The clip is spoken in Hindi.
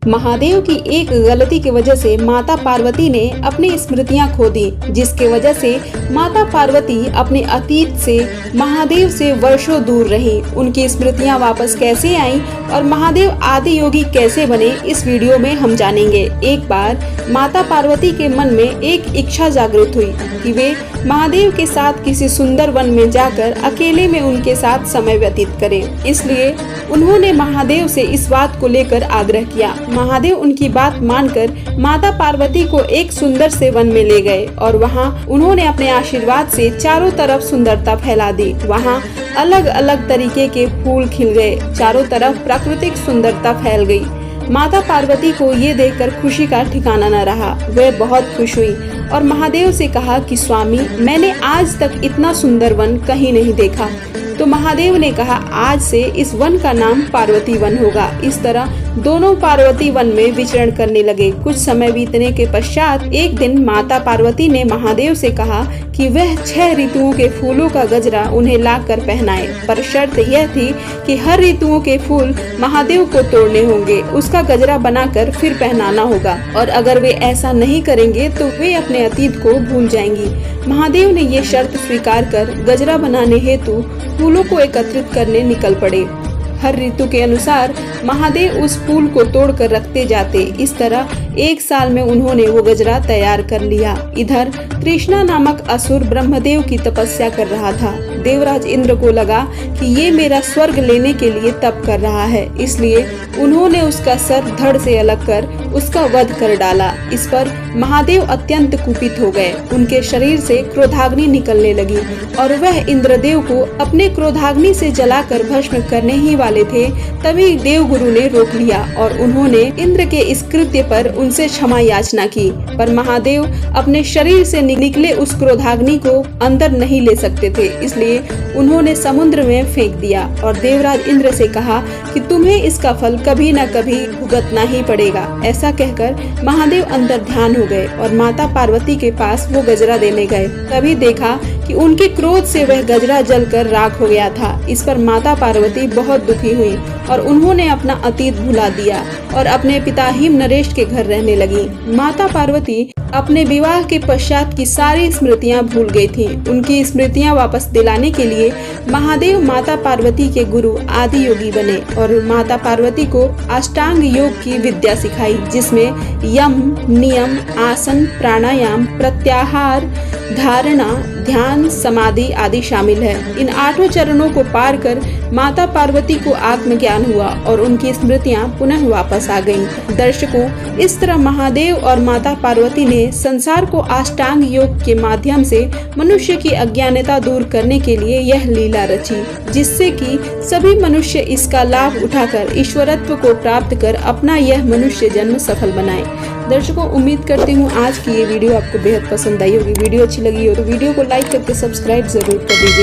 महादेव की एक गलती की वजह से माता पार्वती ने अपनी स्मृतियां खो दी, जिसके वजह से माता पार्वती अपने अतीत से महादेव से वर्षों दूर रही। उनकी स्मृतियां वापस कैसे आईं और महादेव आदि योगी कैसे बने, इस वीडियो में हम जानेंगे। एक बार माता पार्वती के मन में एक इच्छा जागृत हुई कि वे महादेव के साथ किसी सुंदर वन में जाकर अकेले में उनके साथ समय व्यतीत करें। इसलिए उन्होंने महादेव से इस बात को लेकर आग्रह किया। महादेव उनकी बात मानकर माता पार्वती को एक सुंदर से वन में ले गए और वहां उन्होंने अपने आशीर्वाद से चारों तरफ सुंदरता फैला दी। वहां अलग अलग तरीके के फूल खिल गए, चारों तरफ प्राकृतिक सुंदरता फैल गई। माता पार्वती को ये देखकर खुशी का ठिकाना न रहा। वह बहुत खुश हुई और महादेव से कहा कि स्वामी, मैंने आज तक इतना सुंदर वन कहीं नहीं देखा। तो महादेव ने कहा, आज से इस वन का नाम पार्वती वन होगा। इस तरह दोनों पार्वती वन में विचरण करने लगे। कुछ समय बीतने के पश्चात एक दिन माता पार्वती ने महादेव से कहा कि वह 6 ऋतुओं के फूलों का गजरा उन्हें लाकर पहनाए, पर शर्त यह थी कि हर ऋतुओं के फूल महादेव को तोड़ने होंगे, उसका गजरा बनाकर फिर पहनाना होगा, और अगर वे ऐसा नहीं करेंगे तो वे अपने अतीत को भूल जाएंगी। महादेव ने ये शर्त स्वीकार कर गजरा बनाने हेतु फूलों को एकत्रित करने निकल पड़े। हर ऋतु के अनुसार महादेव उस फूल को तोड़कर रखते जाते। इस तरह 1 साल में उन्होंने वो गजरा तैयार कर लिया। इधर तृष्णा नामक असुर ब्रह्मदेव की तपस्या कर रहा था। देवराज इंद्र को लगा कि ये मेरा स्वर्ग लेने के लिए तप कर रहा है, इसलिए उन्होंने उसका सर धड़ से अलग कर उसका वध कर डाला। इस पर महादेव अत्यंत कुपित हो गए। उनके शरीर से क्रोधाग्नि निकलने लगी और वह इंद्रदेव को अपने क्रोधाग्नि से जलाकर भस्म करने ही वाले थे। तभी देवगुरु ने रोक लिया और उन्होंने इंद्र के इस कृत्य पर उनसे क्षमा याचना की, पर महादेव अपने शरीर से निकले उस क्रोधाग्नि को अंदर नहीं ले सकते थे, इसलिए उन्होंने समुद्र में फेंक दिया और देवराज इंद्र से कहा कि तुम्हें इसका फल कभी न कभी भुगतना ही पड़ेगा। ऐसा कहकर महादेव अंदर ध्यान हो गए और माता पार्वती के पास वो गजरा देने गए। तभी देखा कि उनके क्रोध से वह गजरा जलकर राख हो गया था। इस पर माता पार्वती बहुत दुखी हुई और उन्होंने अपना अतीत भुला दिया और अपने पिता हिम नरेश के घर रहने लगी। माता पार्वती अपने विवाह के पश्चात की सारी स्मृतियां भूल गई थीं। उनकी स्मृतियां वापस दिलाने के लिए महादेव माता पार्वती के गुरु आदि योगी बने और माता पार्वती को अष्टांग योग की विद्या सिखाई, जिसमें यम, नियम, आसन, प्राणायाम, प्रत्याहार, धारणा, ध्यान, समाधि आदि शामिल है। इन 8 चरणों को पार कर माता पार्वती को आत्मज्ञान हुआ और उनकी स्मृतियां पुनः वापस आ गईं। दर्शकों, इस तरह महादेव और माता पार्वती ने संसार को अष्टांग योग के माध्यम से मनुष्य की अज्ञानता दूर करने के लिए यह लीला रची, जिससे कि सभी मनुष्य इसका लाभ उठाकर ईश्वरत्व को प्राप्त कर अपना यह मनुष्य जन्म सफल बनाए। दर्शकों, उम्मीद करती हूँ आज की ये वीडियो आपको बेहद पसंद आई होगी। वीडियो अच्छी लगी हो तो वीडियो को लाइक करके सब्सक्राइब जरूर कर दीजिए।